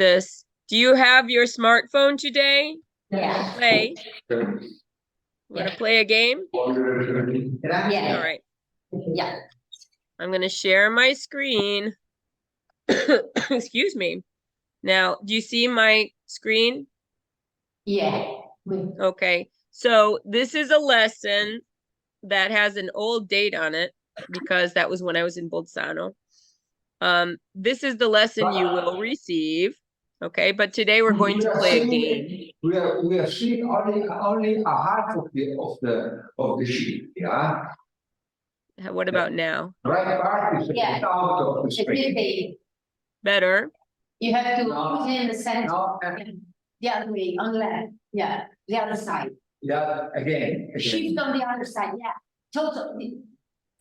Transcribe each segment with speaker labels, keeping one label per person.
Speaker 1: this. Do you have your smartphone today?
Speaker 2: Yeah.
Speaker 1: Play. Want to play a game?
Speaker 2: Yeah.
Speaker 1: All right.
Speaker 2: Yeah.
Speaker 1: I'm going to share my screen. Excuse me. Now, do you see my screen?
Speaker 2: Yeah.
Speaker 1: Okay. So this is a lesson that has an old date on it because that was when I was in Bolzano. This is the lesson you will receive. Okay, but today we're going to play a game.
Speaker 3: We are seeing only a half of the sheet. Yeah.
Speaker 1: What about now?
Speaker 3: Right part is
Speaker 2: Yeah.
Speaker 3: out of the
Speaker 2: It's
Speaker 3: screen.
Speaker 2: big.
Speaker 1: Better?
Speaker 2: You have to
Speaker 3: No.
Speaker 2: put it in the center.
Speaker 3: No.
Speaker 2: The other way, on the left. Yeah. The other side.
Speaker 3: Yeah, again.
Speaker 2: Shift on the other side. Yeah. Totally.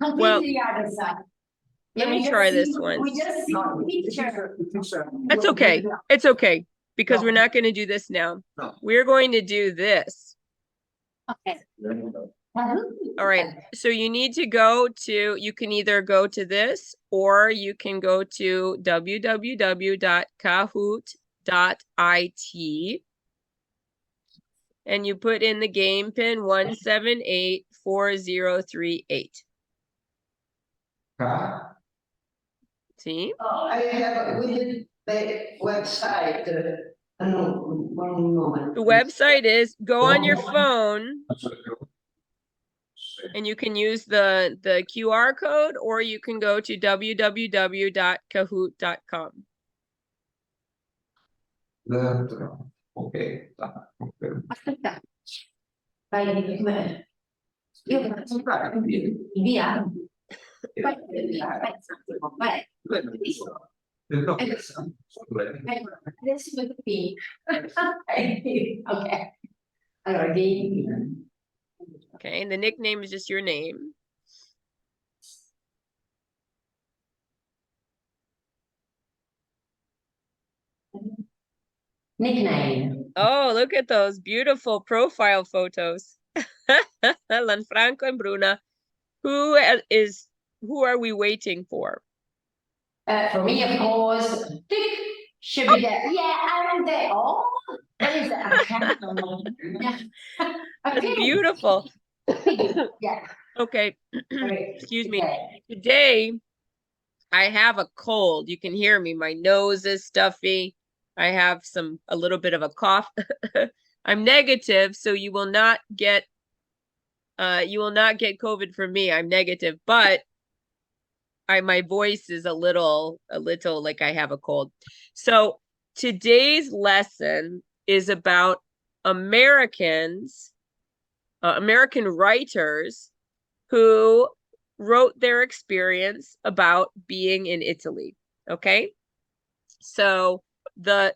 Speaker 2: Completely
Speaker 1: Well,
Speaker 2: the other side.
Speaker 1: Let
Speaker 2: Yeah,
Speaker 1: me
Speaker 2: we
Speaker 1: try
Speaker 2: just
Speaker 1: this
Speaker 2: see-
Speaker 1: once.
Speaker 2: We just see
Speaker 3: No,
Speaker 2: the picture.
Speaker 1: That's okay. It's okay because
Speaker 3: No.
Speaker 1: we're not going to do this now.
Speaker 3: No.
Speaker 1: We're going to do this.
Speaker 2: Okay.
Speaker 1: All right. So you need to go to, you can either go to this or you can go to www.kahoot.it and you put in the game pin 1784038. See?
Speaker 4: I have with the website. One moment.
Speaker 1: The website is go on your phone and you can use the QR code or you can go to www.kahoot.com.
Speaker 3: Okay.
Speaker 2: Aspetta. Vai, come? Io che faccio? Via. Vai, vai. Adesso vedo qui. Ok. Allora, game.
Speaker 1: Okay, and the nickname is just your name.
Speaker 2: Nickname.
Speaker 1: Oh, look at those beautiful profile photos. Lanfranco and Bruna. Who are we waiting for?
Speaker 2: For me, of course, tick, should be there. Yeah, I'm there. Oh, what is that? Yeah.
Speaker 1: That's
Speaker 2: Okay.
Speaker 1: beautiful.
Speaker 2: Yeah.
Speaker 1: Okay,
Speaker 2: Great.
Speaker 1: excuse me.
Speaker 2: Okay.
Speaker 1: Today, I have a cold. You can hear me. My nose is stuffy. I have a little bit of a cough. I'm negative, so you will not get COVID from me. I'm negative, but my voice is a little like I have a cold. So today's lesson is about American writers who wrote their experience about being in Italy. Okay. So the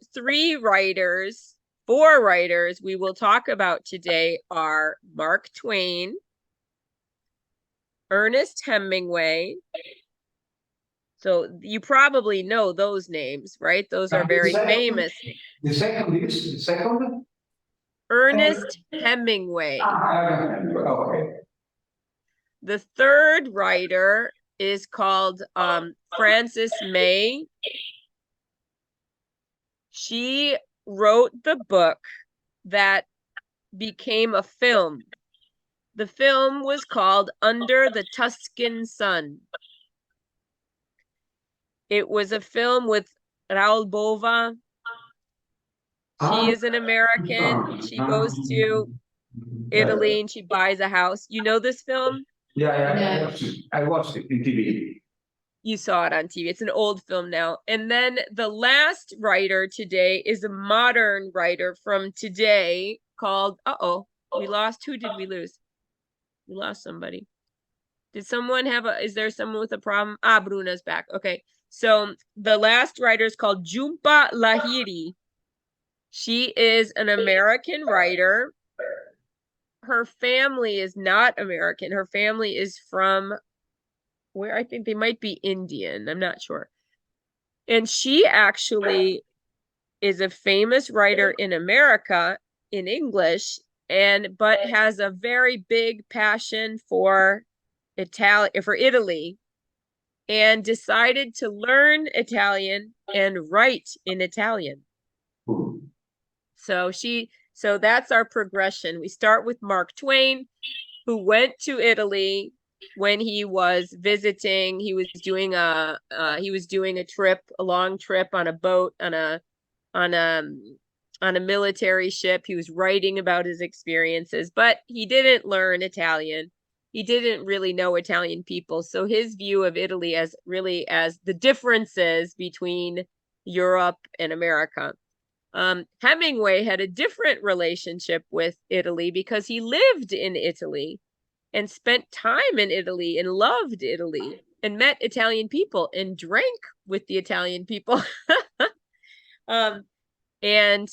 Speaker 1: four writers we will talk about today are Mark Twain, Ernest Hemingway. So you probably know those names, right? Those are very famous.
Speaker 3: The second?
Speaker 1: Ernest Hemingway.
Speaker 3: Okay.
Speaker 1: The third writer is called Frances May. She wrote the book that became a film. The film was called Under the Tuscan Sun. It was a film with Raoul Bova. She is an American. She goes to Italy and she buys a house. You know this film?
Speaker 3: Yeah. I watched it in TV.
Speaker 1: You saw it on TV. It's an old film now. And then the last writer today is a modern writer from today called, we lost. Who did we lose? We lost somebody. Did someone is there someone with a problem? Bruna's back. Okay. So the last writer is called Jhumpa Lahiri. She is an American writer. Her family is not American. Her family is from where I think they might be Indian. I'm not sure. And she actually is a famous writer in America in English, but has a very big passion for Italy, and decided to learn Italian and write in Italian. So that's our progression. We start with Mark Twain, who went to Italy when he was visiting. He was doing a trip, a long trip on a boat, on a military ship. He was writing about his experiences, but he didn't learn Italian. He didn't really know Italian people. So his view of Italy as the differences between Europe and America. Hemingway had a different relationship with Italy because he lived in Italy and spent time in Italy and loved Italy and met Italian people and drank with the Italian people. And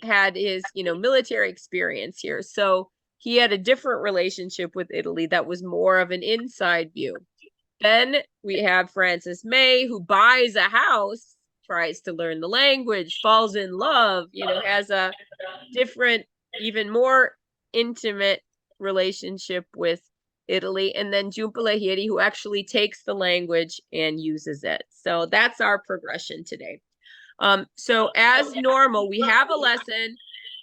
Speaker 1: had his, military experience here. So he had a different relationship with Italy that was more of an inside view. Then we have Frances May, who buys a house, tries to learn the language, falls in love, has a different, even more intimate relationship with Italy. And then Jhumpa Lahiri, who actually takes the language and uses it. So that's our progression today. So as normal, we have a lesson,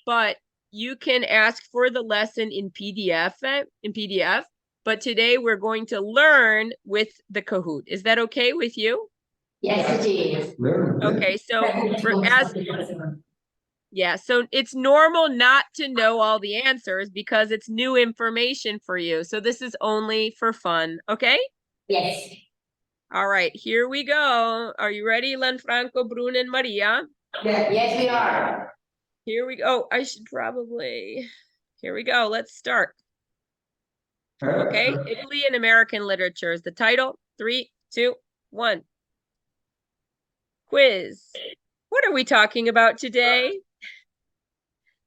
Speaker 1: but you can ask for the lesson in PDF, but today we're going to learn with the Kahoot. Is that okay with you?
Speaker 2: Yes, it is.
Speaker 1: Okay, so so it's normal not to know all the answers because it's new information for you. So this is only for fun, okay?
Speaker 2: Yes.
Speaker 1: All right, here we go. Are you ready, Lanfranco, Bruna, and Maria?
Speaker 2: Yes, we are.
Speaker 1: Here we go. Here we go. Let's start. Okay, Italy and American literature is the title. 3, 2, 1. Quiz. What are we talking about today?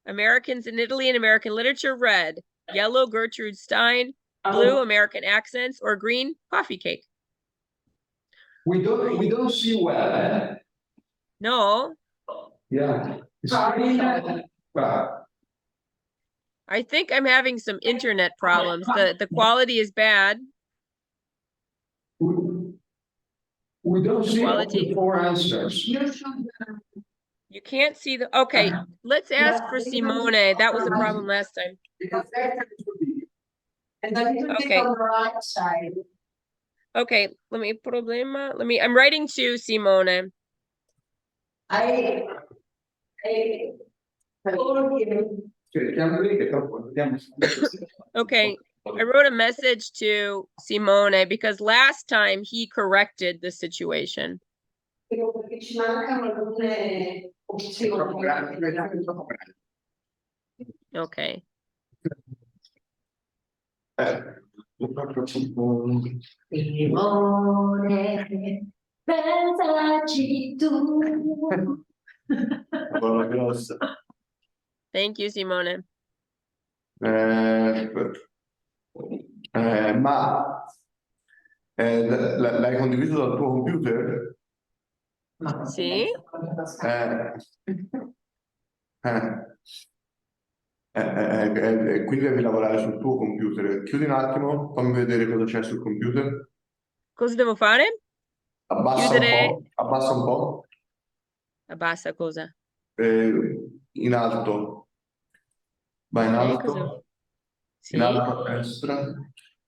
Speaker 1: Americans in Italy and American literature, red. Yellow, Gertrude Stein. Blue, American accents. Or green, coffee cake.
Speaker 3: We don't see well, eh?
Speaker 1: No.
Speaker 3: Yeah.
Speaker 1: I think I'm having some internet problems. The quality is bad.
Speaker 3: We don't see the 4 answers.
Speaker 1: You can't see the. Okay, let's ask for Simone. That was a problem last time.
Speaker 4: And then you
Speaker 1: Okay.
Speaker 4: on the right side.
Speaker 1: Okay, I'm writing to Simone.
Speaker 4: I told him.
Speaker 1: Okay, I wrote a message to Simone because last time he corrected the situation. Okay. Thank you, Simone.
Speaker 5: Ma l'hai condiviso dal tuo computer?
Speaker 1: Sì.
Speaker 5: Quindi devi lavorare sul tuo computer. Chiudi un attimo, fammi vedere cosa c'è sul computer.
Speaker 1: Cosa devo fare?
Speaker 5: Abbassa un po'. Abbassa un po'.
Speaker 1: Abbassa cosa?
Speaker 5: In alto. Vai in alto.
Speaker 1: Sì.
Speaker 5: In alto a destra.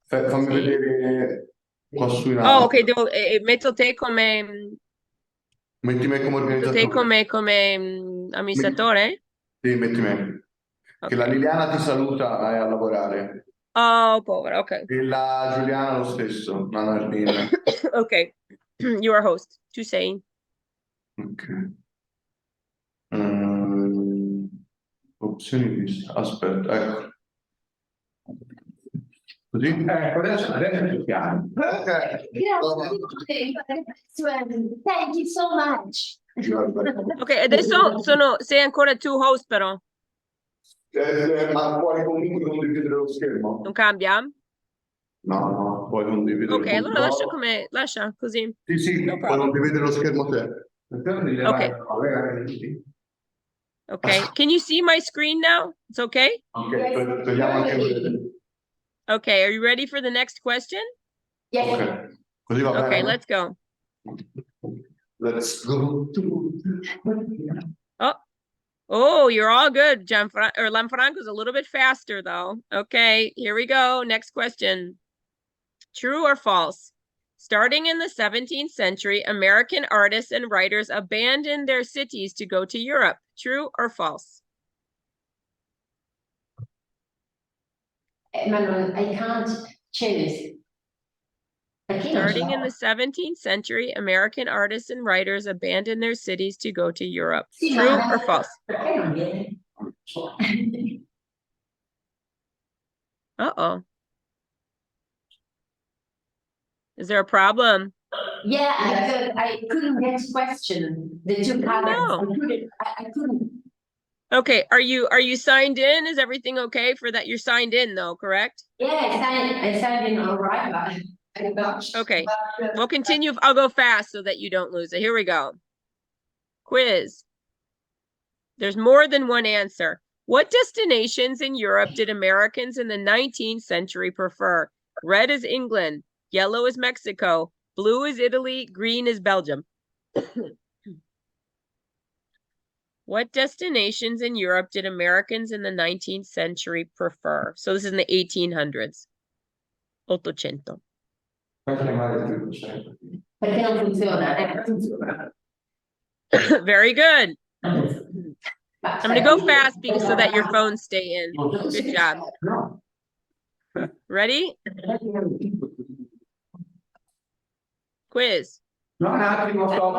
Speaker 5: Fammi vedere qua su in
Speaker 1: Oh,
Speaker 5: alto.
Speaker 1: ok, metto te come...
Speaker 5: Metti me come organizzatore.
Speaker 1: Te come amministratore?
Speaker 5: Sì, metti me. Che la Liliana ti saluta a lavorare.
Speaker 1: Oh, povera, ok.
Speaker 5: E la Giuliana lo stesso, la Nardina.
Speaker 1: Ok, you are host, tu sei.
Speaker 5: Ok. Opzioni vista. Aspetta, ecco. Così?
Speaker 3: Adesso è più chiaro.
Speaker 2: Thank you so much.
Speaker 1: Ok, adesso sei ancora tu host però.
Speaker 5: Ma puoi comunque condividere lo schermo?
Speaker 1: Non cambia?
Speaker 5: No, puoi condividere.
Speaker 1: Ok, allora lascia così.
Speaker 5: Sì,
Speaker 1: No
Speaker 5: puoi condividere lo schermo te.
Speaker 1: Ok, can you see my screen now? It's okay?
Speaker 5: Ok, togliamo anche vedere.
Speaker 1: Okay, are you ready for the next question?
Speaker 2: Yes.
Speaker 5: Ok, così va bene.
Speaker 1: Okay, let's go.
Speaker 5: Let's go.
Speaker 1: Oh, Oh, you're all good. Lanfranco's a little bit faster though. Okay, here we go. Next question. True or false? Starting in the 17th century, American artists and writers abandoned their cities to go to Europe. True or false?
Speaker 2: I can't choose. Perché non ce
Speaker 1: Starting in
Speaker 2: l'ho?
Speaker 1: the 17th century, American artists and writers abandoned their cities to go to Europe.
Speaker 2: Sì,
Speaker 1: True
Speaker 2: ma
Speaker 1: or false?
Speaker 2: perché non viene?
Speaker 1: Uh-oh. Is there a problem?
Speaker 2: Yeah, I couldn't get question. The two cards.
Speaker 1: No.
Speaker 2: I couldn't.
Speaker 1: Okay, are you signed in? Is everything okay for that? You're signed in though, correct?
Speaker 2: Yeah, I signed in all right, but
Speaker 1: Okay, we'll continue. I'll go fast so that you don't lose it. Here we go. Quiz. There's more than one answer. What destinations in Europe did Americans in the 19th century prefer? Red is England, yellow is Mexico, blue is Italy, green is Belgium. What destinations in Europe did Americans in the 19th century prefer? So this is in the 1800s. Ottocento.
Speaker 3: Fai chiamare il 3%.
Speaker 2: perché non funziona?
Speaker 3: Funziona.
Speaker 1: Very good.
Speaker 2: I'm
Speaker 1: I'm gonna go fast because so that your phones stay in. Good job.
Speaker 3: No.
Speaker 1: Ready? Quiz.
Speaker 3: No, un attimo, stop.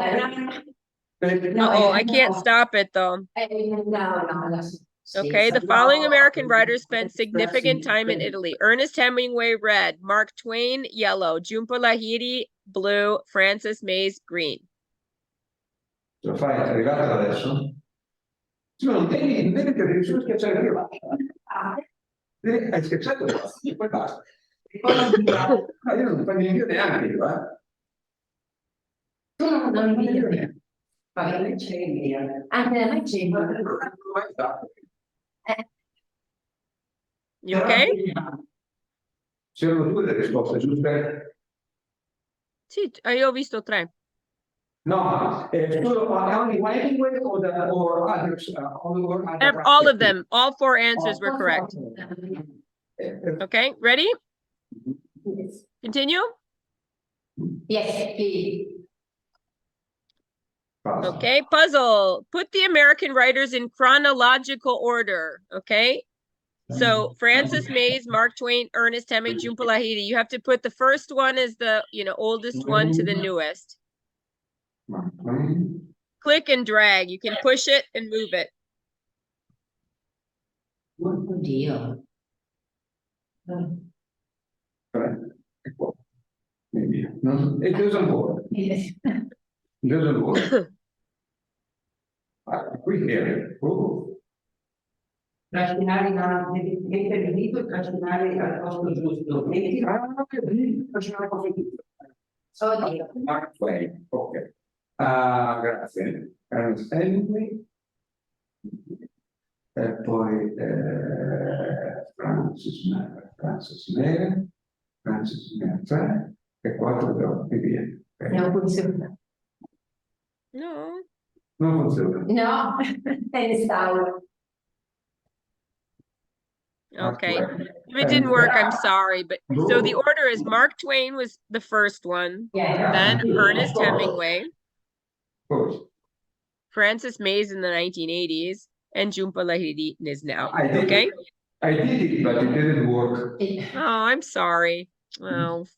Speaker 1: Uh-oh, I can't stop it though.
Speaker 2: No.
Speaker 1: Okay, the following American writers spent significant time in Italy. Ernest Hemingway, red. Mark Twain, yellow. Jhumpa Lahiri, blue. Francis Mays, green.
Speaker 3: Ce lo fai, è arrivato adesso? Sì, ma non devi che devi solo schiacciare che basta. Hai schiacciato e basta, e poi basta. E poi io non faccio invio neanche io,
Speaker 2: Tu non mi
Speaker 3: Invio
Speaker 2: dici.
Speaker 3: neanche. Ma non c'è invio.
Speaker 2: Anche da me c'è.
Speaker 3: Ma non l'ho mai fatto.
Speaker 1: You okay?
Speaker 3: C'erano due delle risposte giuste?
Speaker 1: Sì, io ho visto 3.
Speaker 3: No, solo only one Hemingway or others, or other
Speaker 1: All of them, all 4 answers were correct. Okay, ready? Continue?
Speaker 2: Yes, please.
Speaker 1: Okay, puzzle. Put the American writers in chronological order, okay? So Francis Mays, Mark Twain, Ernest Hemingway, Jhumpa Lahiri. You have to put the first one as the, oldest one to the newest. Click and drag. You can push it and move it.
Speaker 2: Oddio.
Speaker 3: Maybe. No, it doesn't work. It doesn't work. Qui here. Oh.
Speaker 4: Trascinare mettere il dito e trascinare al posto giusto. Metti trascinare al posto giusto.
Speaker 2: Oddio.
Speaker 3: Mark Twain, ok. Grazie. Ernest Hemingway. E poi Francis Mere, 3 e 4 e via.
Speaker 2: Non funziona.
Speaker 1: No.
Speaker 3: Non funziona.
Speaker 2: No, te ne stavo.
Speaker 1: Okay. If it didn't work, I'm sorry. But so the order is Mark Twain was the first one,
Speaker 2: Yeah.
Speaker 1: then Ernest Hemingway,
Speaker 3: Of course.
Speaker 1: Francis Mays in the 1980s, and Jhumpa Lahiri is now.
Speaker 3: I did,
Speaker 1: Okay.
Speaker 3: I did it, but it didn't work.
Speaker 1: Oh, I'm sorry. Well,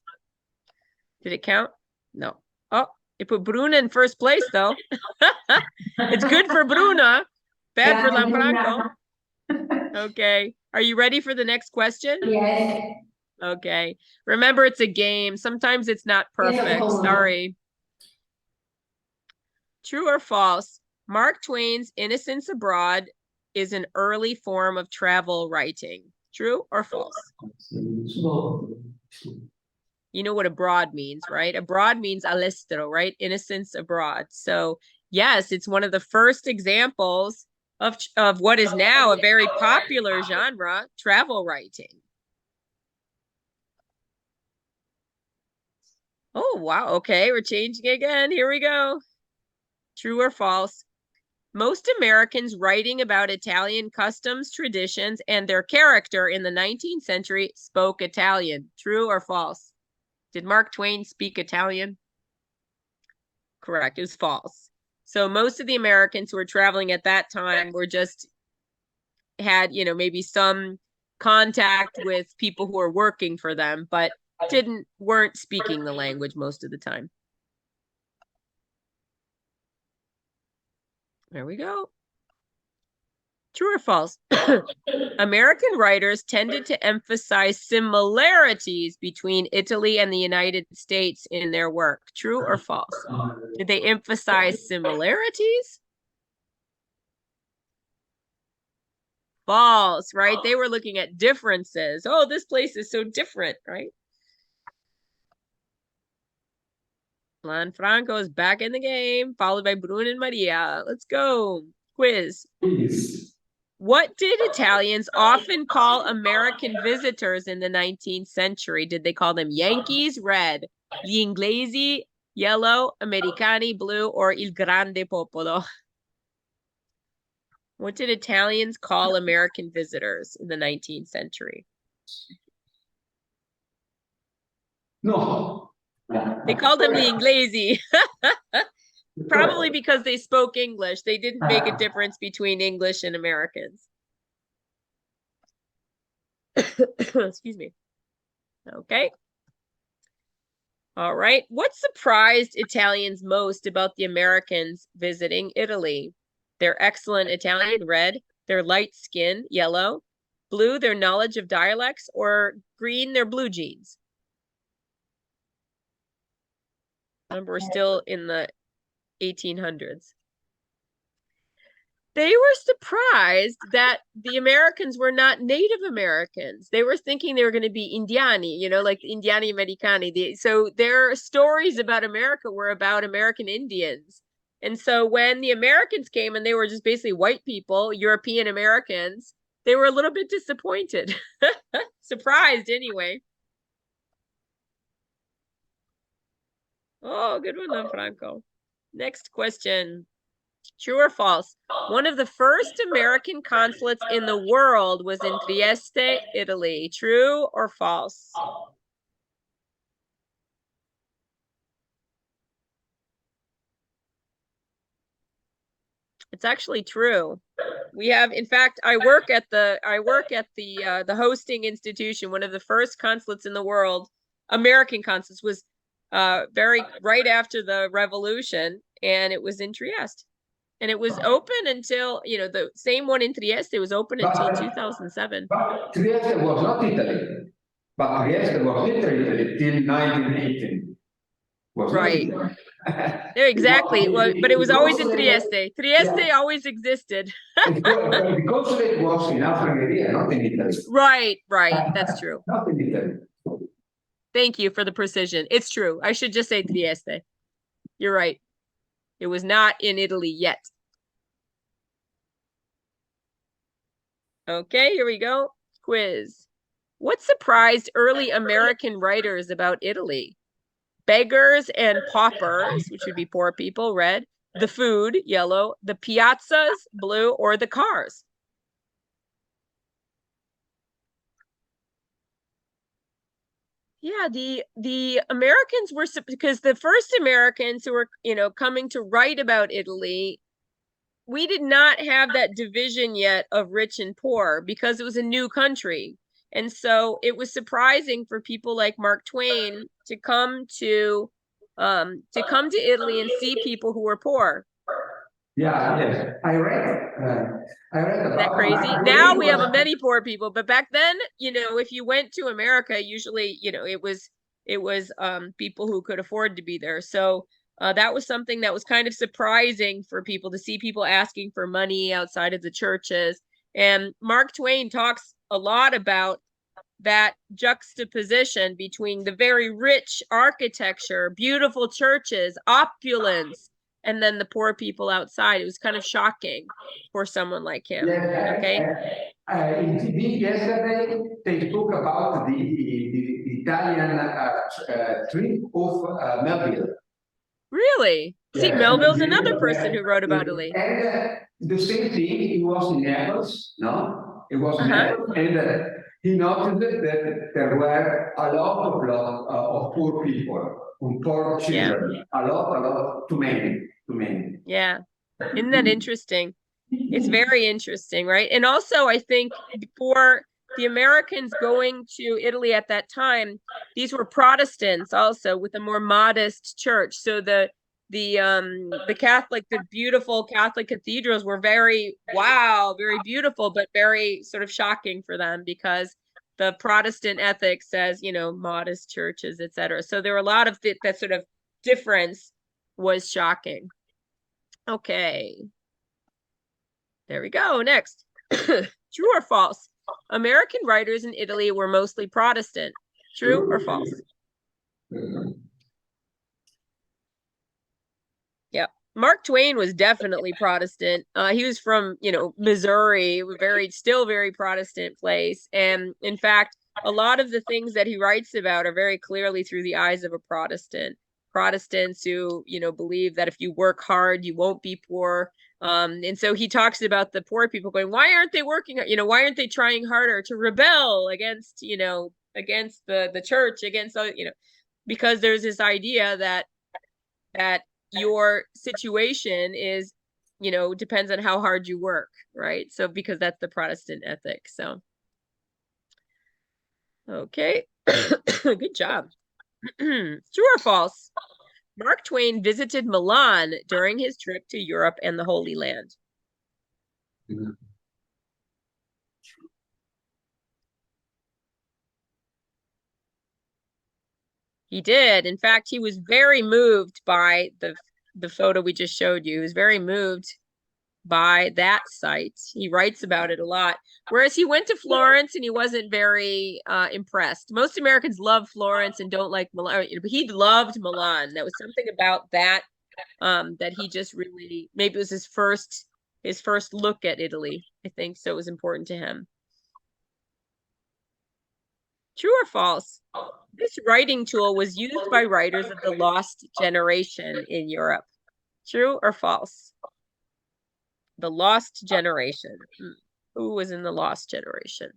Speaker 1: did it count? No. Oh, it put Bruna in first place though. It's good for Bruna, bad for Lanfranco. Okay. Are you ready for the next question?
Speaker 2: Yes.
Speaker 1: Okay. Remember, it's a game. Sometimes it's not perfect. Sorry. True or false? Mark Twain's Innocents Abroad is an early form of travel writing. True or false? You know what abroad means, right? Abroad means all'estero, right? Innocents abroad. So yes, it's one of the first examples of what is now a very popular genre, travel writing. Oh, wow. Okay, we're changing again. Here we go. True or false? Most Americans writing about Italian customs, traditions, and their character in the 19th century spoke Italian. True or false? Did Mark Twain speak Italian? Correct. It was false. So most of the Americans who were traveling at that time were just had, maybe some contact with people who were working for them, but weren't speaking the language most of the time. There we go. True or false? American writers tended to emphasize similarities between Italy and the United States in their work. True or false? Did they emphasize similarities? False, right? They were looking at differences. Oh, this place is so different, right? Lanfranco is back in the game, followed by Bruno and Maria. Let's go. Quiz.
Speaker 3: Please.
Speaker 1: What did Italians often call American visitors in the 19th century? Did they call them Yankees, red, gli inglesi, yellow, Americani, blue, or il grande popolo? What did Italians call American visitors in the 19th century?
Speaker 3: No.
Speaker 1: They called them the inglesi. Probably because they spoke English. They didn't make a difference between English and Americans. Excuse me. Okay. All right. What surprised Italians most about the Americans visiting Italy? Their excellent Italian, red, their light skin, yellow, blue, their knowledge of dialects, or green, their blue jeans. Remember, we're still in the 1800s. They were surprised that the Americans were not Native Americans. They were thinking they were going to be Indiani, like Indiani Americani. So their stories about America were about American Indians. And so when the Americans came and they were just basically white people, European Americans, they were a little bit disappointed. Surprised anyway. Oh, good one, Franco. Next question. True or false? One of the first American consulates in the world was in Trieste, Italy. True or false? It's actually true. We have, in fact, I work at the hosting institution. One of the first consulates in the world, American consulates, was right after the revolution, and it was in Trieste. And it was open until, the same one in Trieste, it was open until 2007.
Speaker 3: But Trieste was not Italy. But Trieste was Italy till 1918.
Speaker 1: Right. Exactly. Well, but it was always in Trieste. Trieste always existed.
Speaker 3: The consulate was in Algeria, not in Italy.
Speaker 1: Right. That's true.
Speaker 3: Not in Italy.
Speaker 1: Thank you for the precision. It's true. I should just say Trieste. You're right. It was not in Italy yet. Okay, here we go. Quiz. What surprised early American writers about Italy? Beggars and paupers, which would be poor people, red. The food, yellow. The piazzas, blue, or the cars. Yeah, the Americans were, because the first Americans who were, coming to write about Italy, we did not have that division yet of rich and poor because it was a new country. And so it was surprising for people like Mark Twain to come to Italy and see people who were poor.
Speaker 3: Yeah, yes. I read about
Speaker 1: Isn't that crazy? Now we have many poor people, but back then, if you went to America, usually, it was people who could afford to be there. So that was something that was kind of surprising for people to see people asking for money outside of the churches. And Mark Twain talks a lot about that juxtaposition between the very rich architecture, beautiful churches, opulence, and then the poor people outside. It was kind of shocking for someone like him.
Speaker 3: Yes,
Speaker 1: okay.
Speaker 3: In TV yesterday, they talk about the Italian trip of Melville.
Speaker 1: Really? See,
Speaker 3: Yeah,
Speaker 1: Melville's
Speaker 3: he
Speaker 1: another
Speaker 3: lived
Speaker 1: person
Speaker 3: there.
Speaker 1: who wrote about Italy.
Speaker 3: And the same thing, he was in Naples, no? He was in Naples, and he noticed that there were a lot of poor people, poor children. A lot, too many.
Speaker 1: Yeah. Isn't that interesting? It's very interesting, right? And also, I think for the Americans going to Italy at that time, these were Protestants also with a more modest church. So the Catholic, the beautiful Catholic cathedrals were very, wow, very beautiful, but very sort of shocking for them because the Protestant ethic says, you know, modest churches, etc. So there were a lot of that sort of difference was shocking. Okay. There we go. Next. True or false? American writers in Italy were mostly Protestant. True or false? Yeah. Mark Twain was definitely Protestant. He was from, you know, Missouri, still very Protestant place. And in fact, a lot of the things that he writes about are very clearly through the eyes of a Protestant. Protestants who, you know, believe that if you work hard, you won't be poor. And so he talks about the poor people going, why aren't they working? You know, why aren't they trying harder to rebel against, you know, against the church, against, you know, because there's this idea that your situation is, you know, depends on how hard you work, right? So because that's the Protestant ethic. So, okay. Good job. True or false? Mark Twain visited Milan during his trip to Europe and the Holy Land. He did. In fact, he was very moved by the photo we just showed you. He was very moved by that site. He writes about it a lot. Whereas he went to Florence and he wasn't very impressed. Most Americans love Florence and don't like Milan, but he loved Milan. There was something about that that he just really, maybe it was his first look at Italy, I think. So it was important to him. True or false? This writing tool was used by writers of the lost generation in Europe. True or false? The lost generation. Who was in the lost generation?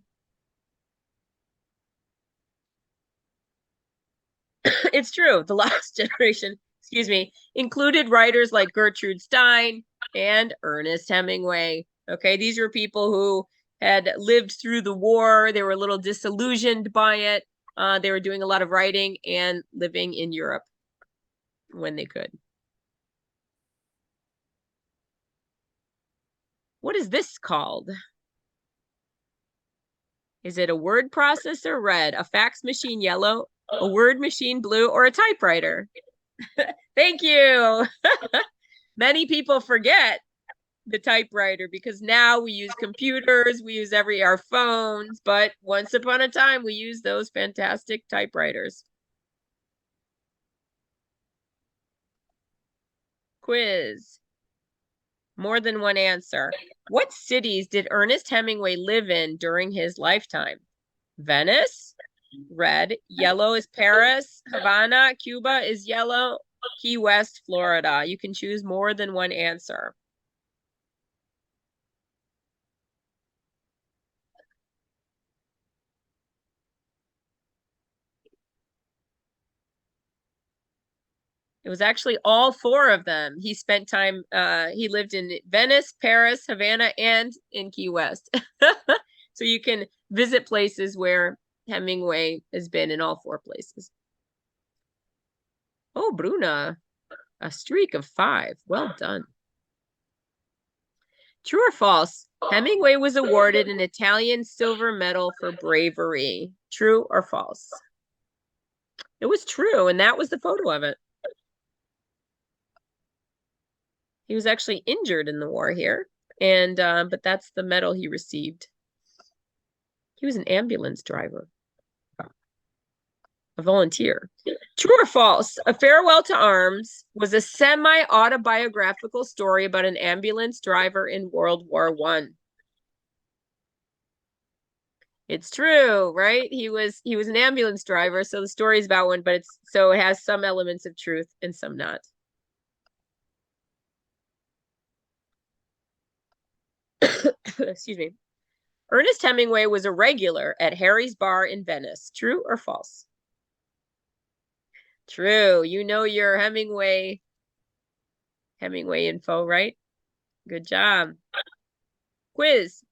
Speaker 1: It's true. The lost generation, excuse me, included writers like Gertrude Stein and Ernest Hemingway. Okay, these were people who had lived through the war. They were a little disillusioned by it. They were doing a lot of writing and living in Europe when they could. What is this called? Is it a word processor red, a fax machine yellow, a word machine blue, or a typewriter? Thank you. Many people forget the typewriter because now we use computers, we use our phones, but once upon a time we used those fantastic typewriters. Quiz. More than one answer. What cities did Ernest Hemingway live in during his lifetime? Venice, red. Yellow is Paris. Havana, Cuba is yellow. Key West, Florida. You can choose more than one answer. It was actually all four of them. He spent time, he lived in Venice, Paris, Havana, and in Key West. So you can visit places where Hemingway has been in all four places. Oh, Bruna, a streak of 5. Well done. True or false? Hemingway was awarded an Italian silver medal for bravery. True or false? It was true, and that was the photo of it. He was actually injured in the war here, and but that's the medal he received. He was an ambulance driver, a volunteer. True or false? A Farewell to Arms was a semi-autobiographical story about an ambulance driver in World War I. It's true, right? He was an ambulance driver, so the story is about one, but it has some elements of truth and some not. Excuse me. Ernest Hemingway was a regular at Harry's Bar in Venice. True or false? True. You know your Hemingway info, right? Good job. Quiz.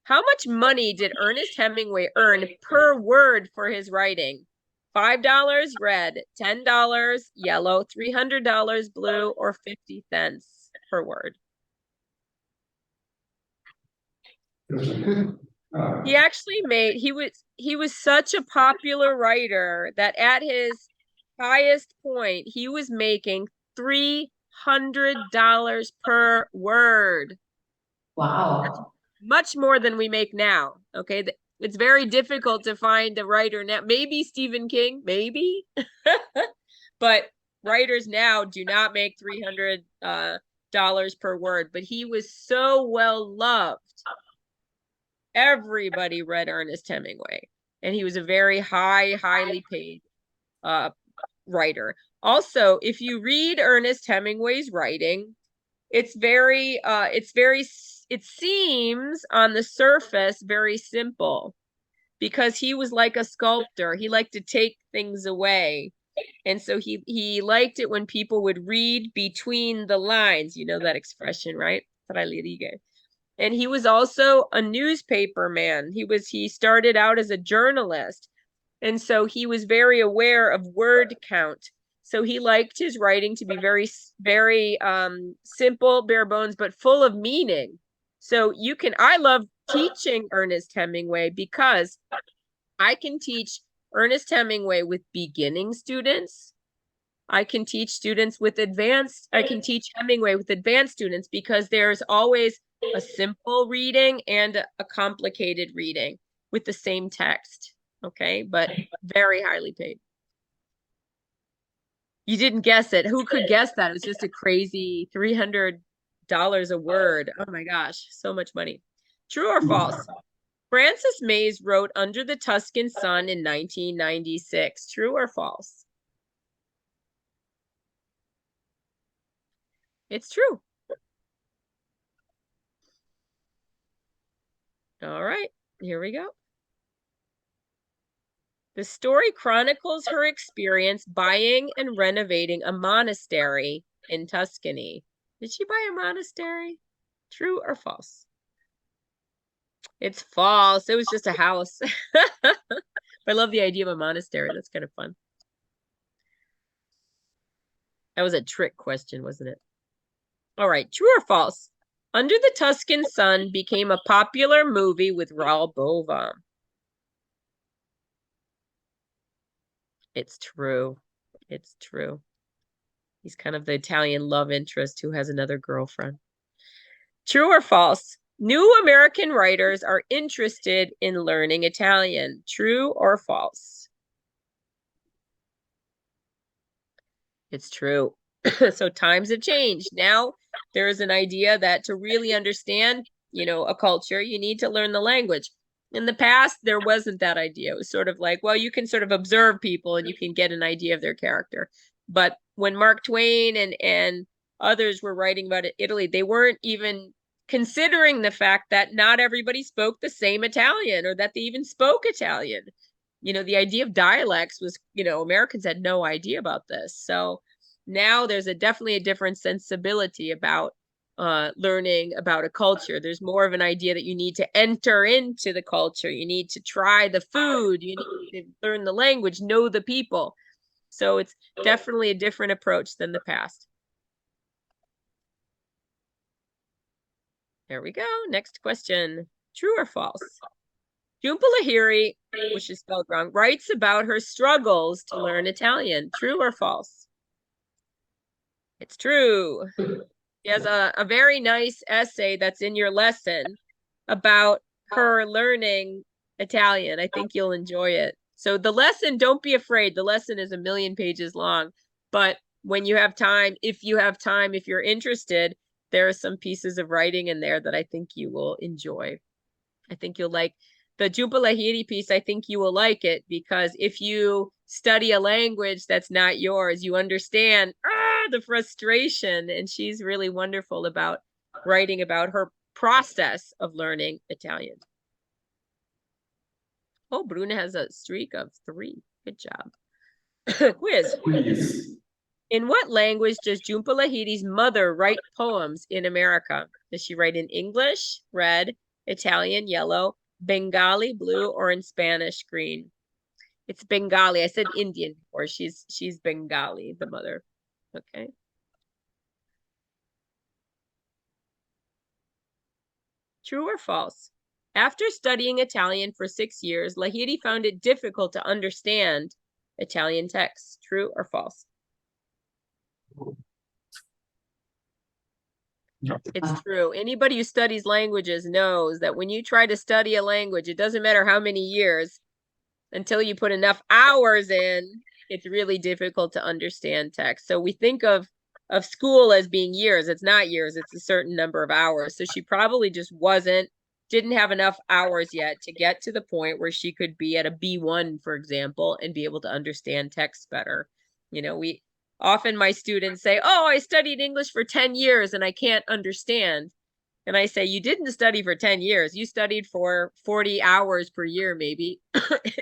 Speaker 1: How much money did Ernest Hemingway earn per word for his writing? $5 red, $10 yellow, $300 blue, or 50 cents per word? He actually he was such a popular writer that at his highest point, he was making $300 per word.
Speaker 2: Wow.
Speaker 1: Much more than we make now. Okay. It's very difficult to find a writer now. Maybe Stephen King, maybe. But writers now do not make $300 per word. But he was so well loved. Everybody read Ernest Hemingway. And he was a very highly paid writer. Also, if you read Ernest Hemingway's writing, it seems on the surface very simple because he was like a sculptor. He liked to take things away. And so he liked it when people would read between the lines. You know that expression, right? And he was also a newspaper man. He started out as a journalist. And so he was very aware of word count. So he liked his writing to be very, very simple, bare bones, but full of meaning. So I love teaching Ernest Hemingway because I can teach Ernest Hemingway with beginning students. I can teach Hemingway with advanced students because there's always a simple reading and a complicated reading with the same text. Okay, but very highly paid. You didn't guess it. Who could guess that? It was just a crazy $300 a word. Oh my gosh, so much money. True or false? Francis Mays wrote Under the Tuscan Sun in 1996. True or false? It's true. All right, here we go. The story chronicles her experience buying and renovating a monastery in Tuscany. Did she buy a monastery? True or false? It's false. It was just a house. I love the idea of a monastery. That's kind of fun. That was a trick question, wasn't it? All right, true or false? Under the Tuscan Sun became a popular movie with Raoul Bova. It's true. It's true. He's kind of the Italian love interest who has another girlfriend. True or false? New American writers are interested in learning Italian. True or false? It's true. So times have changed. Now there is an idea that to really understand, a culture, you need to learn the language. In the past, there wasn't that idea. It was sort of like, well, you can sort of observe people and you can get an idea of their character. But when Mark Twain and others were writing about Italy, they weren't even considering the fact that not everybody spoke the same Italian or that they even spoke Italian. The idea of dialects was, Americans had no idea about this. So now there's definitely a different sensibility about learning about a culture. There's more of an idea that you need to enter into the culture. You need to try the food. You need to learn the language, know the people. So it's definitely a different approach than the past. There we go. Next question. True or false? Jhumpa Lahiri, which is spelled wrong, writes about her struggles to learn Italian. True or false? It's true. She has a very nice essay that's in your lesson about her learning Italian. I think you'll enjoy it. So the lesson, don't be afraid. The lesson is 1,000,000 pages long. But when you have time, if you're interested, there are some pieces of writing in there that I think you will enjoy. I think you'll like the Jhumpa Lahiri piece. I think you will like it because if you study a language that's not yours, you understand the frustration. And she's really wonderful about writing about her process of learning Italian. Oh, Bruna has a streak of 3. Good job. Quiz.
Speaker 3: Please.
Speaker 1: In what language does Jhumpa Lahiri's mother write poems in America? Does she write in English, red, Italian, yellow, Bengali, blue, or in Spanish, green? It's Bengali. I said Indian before. She's Bengali, the mother. Okay. True or false? After studying Italian for 6 years, Lahiri found it difficult to understand Italian texts. True or false?
Speaker 3: No.
Speaker 1: It's true. Anybody who studies languages knows that when you try to study a language, it doesn't matter how many years, until you put enough hours in, it's really difficult to understand text. So we think of school as being years. It's not years. It's a certain number of hours. So she probably just didn't have enough hours yet to get to the point where she could be at a B1, for example, and be able to understand text better. You know, often my students say, oh, I studied English for 10 years and I can't understand. And I say, you didn't study for 10 years. You studied for 40 hours per year, maybe,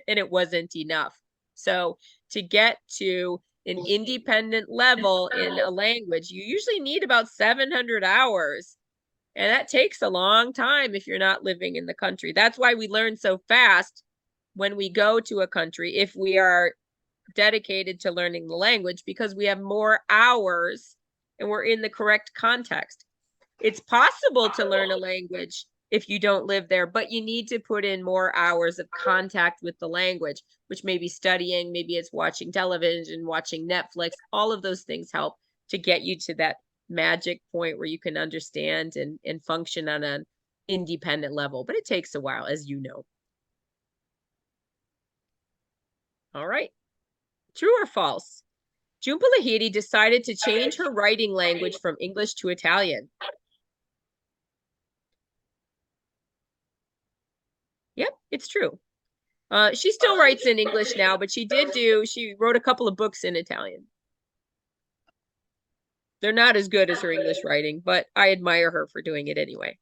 Speaker 1: and it wasn't enough. So to get to an independent level in a language, you usually need about 700 hours. And that takes a long time if you're not living in the country. That's why we learn so fast when we go to a country, if we are dedicated to learning the language, because we have more hours and we're in the correct context. It's possible to learn a language if you don't live there, but you need to put in more hours of contact with the language, which may be studying, maybe it's watching television, watching Netflix. All of those things help to get you to that magic point where you can understand and function on an independent level, but it takes a while, as you know. All right. True or false? Jhumpa Lahiri decided to change her writing language from English to Italian. Yep, it's true. She still writes in English now, but she wrote a couple of books in Italian. They're not as good as her English writing, but I admire her for doing it anyway.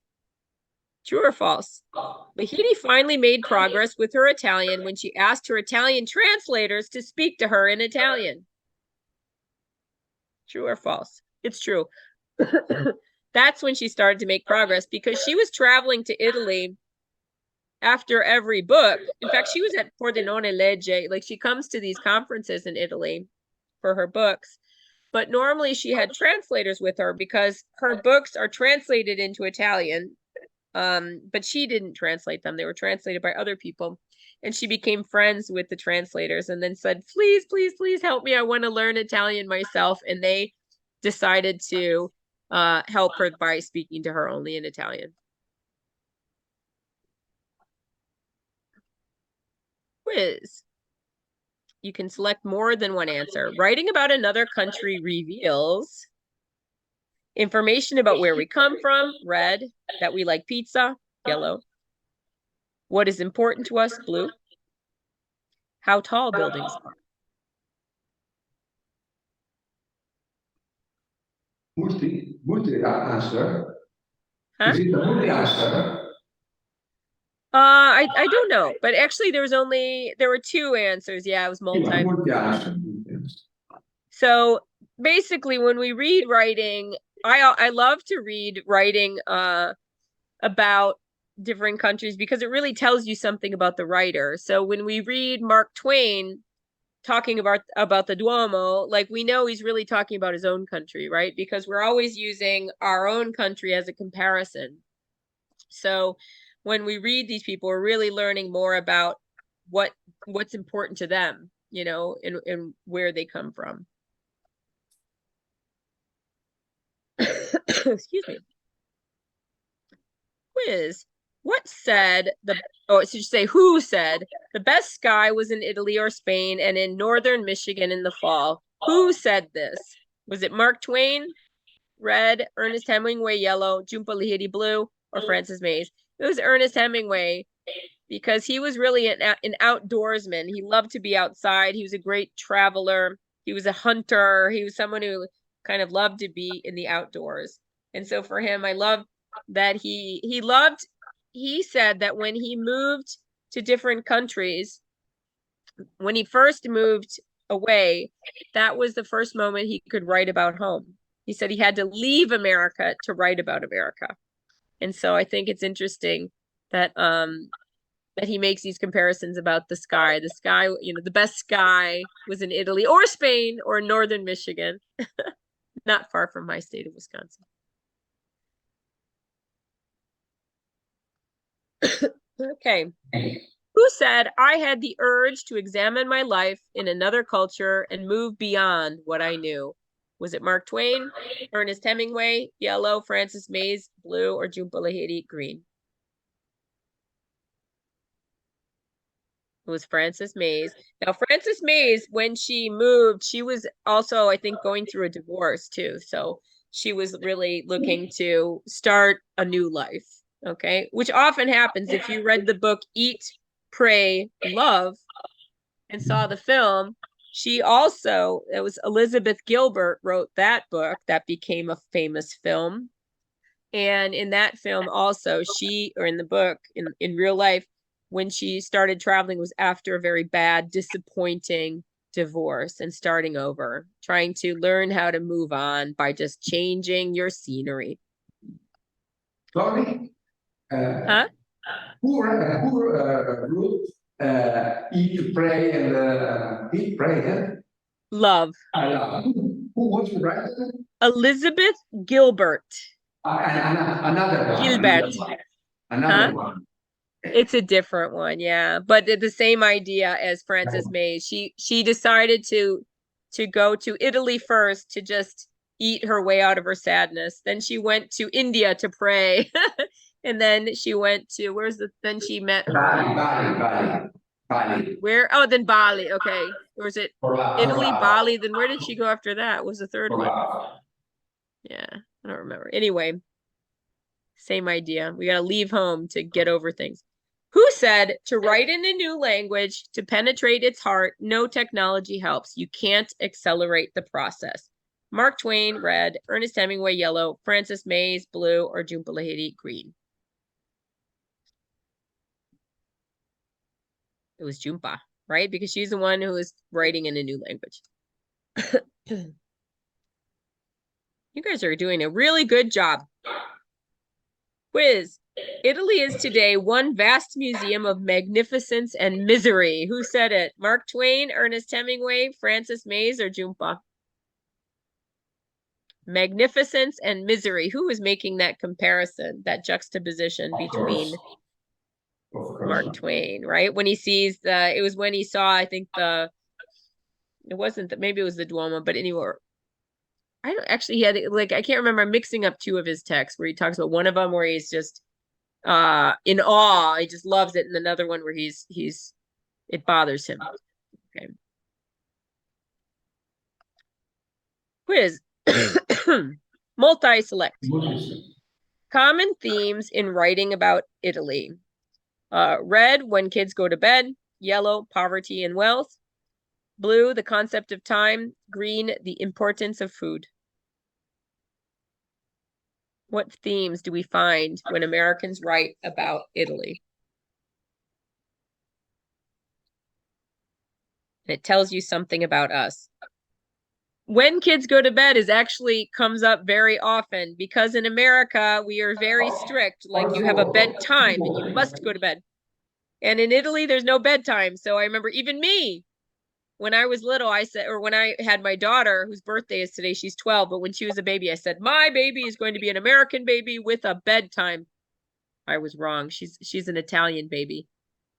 Speaker 1: True or false? Lahiri finally made progress with her Italian when she asked her Italian translators to speak to her in Italian. True or false? It's true. That's when she started to make progress, because she was traveling to Italy after every book. In fact, she was at Pordenone Legge. Like, she comes to these conferences in Italy for her books. But normally she had translators with her because her books are translated into Italian. But she didn't translate them. They were translated by other people. And she became friends with the translators and then said, please, please, please help me. I want to learn Italian myself. And they decided to help her by speaking to her only in Italian. Quiz. You can select more than one answer. Writing about another country reveals information about where we come from, red, that we like pizza, yellow, what is important to us, blue, how tall buildings are.
Speaker 3: Multi answer.
Speaker 1: Huh?
Speaker 3: Is it a multi answer?
Speaker 1: I don't know, but actually there were 2 answers. Yeah, it was multi. So basically, when we read writing, I love to read writing about different countries because it really tells you something about the writer. So when we read Mark Twain talking about the Duomo, like, we know he's really talking about his own country, right? Because we're always using our own country as a comparison. So when we read these people, we're really learning more about what's important to them, you know, and where they come from. Excuse me. Quiz. What said it should say who said the best sky was in Italy or Spain and in northern Michigan in the fall? Who said this? Was it Mark Twain, red, Ernest Hemingway, yellow, Jhumpa Lahiri, blue, or Francis Mays? It was Ernest Hemingway, because he was really an outdoorsman. He loved to be outside. He was a great traveler. He was a hunter. He was someone who kind of loved to be in the outdoors. And so for him, I love that he said that when he moved to different countries, when he first moved away, that was the first moment he could write about home. He said he had to leave America to write about America. And so I think it's interesting that that he makes these comparisons about the sky. The sky, the best sky was in Italy or Spain or northern Michigan, not far from my state of Wisconsin. Okay. Who said, I had the urge to examine my life in another culture and move beyond what I knew? Was it Mark Twain, Ernest Hemingway, yellow, Frances Mays, blue, or Jhumpa Lahiri, green? It was Frances Mays. Now, Frances Mays, when she moved, she was also, I think, going through a divorce too. So she was really looking to start a new life. Okay. Which often happens if you read the book Eat, Pray, Love and saw the film. She also, it was Elizabeth Gilbert wrote that book that became a famous film. And in that film also, or in the book, in real life, when she started traveling was after a very bad, disappointing divorce and starting over, trying to learn how to move on by just changing your scenery.
Speaker 3: Sorry?
Speaker 1: Huh?
Speaker 3: Who wrote Eat, Pray, and Eat, Pray,
Speaker 1: Love.
Speaker 3: Who was the writer?
Speaker 1: Elizabeth Gilbert.
Speaker 3: Another one.
Speaker 1: Gilbert.
Speaker 3: Another one.
Speaker 1: It's a different one, yeah. But the same idea as Frances Mays. She decided to go to Italy first to just eat her way out of her sadness. Then she went to India to pray. And then she went to then she met her
Speaker 3: Bali.
Speaker 1: Where? Oh, then Bali. Okay. Or was it Italy, Bali? Then where did she go after that? What was the third one? Yeah, I don't remember. Anyway, same idea. We got to leave home to get over things. Who said to write in a new language, to penetrate its heart, no technology helps. You can't accelerate the process. Mark Twain, red. Ernest Hemingway, yellow. Frances Mays, blue. Or Jhumpa Lahiri, green. It was Jhumpa, right? Because she's the one who is writing in a new language. You guys are doing a really good job. Quiz. Italy is today one vast museum of magnificence and misery. Who said it? Mark Twain, Ernest Hemingway, Frances Mays, or Jhumpa? Magnificence and misery. Who was making that comparison, that juxtaposition between Mark Twain, right? When he sees it was when he saw, I think it wasn't that, maybe it was the Duomo, but anyway, I don't actually, he had I can't remember, I'm mixing up two of his texts where he talks about one of them where he's just in awe, he just loves it, and another one where it bothers him. Okay. Quiz. Multi-select. Common themes in writing about Italy. Red, when kids go to bed. Yellow, poverty and wealth. Blue, the concept of time. Green, the importance of food. What themes do we find when Americans write about Italy? It tells you something about us. When kids go to bed comes up very often because in America, we are very strict. Like you have a bedtime and you must go to bed. And in Italy, there's no bedtime. So I remember even me, when I was little, I said, or when I had my daughter, whose birthday is today, she's 12, but when she was a baby, I said, my baby is going to be an American baby with a bedtime. I was wrong. She's an Italian baby.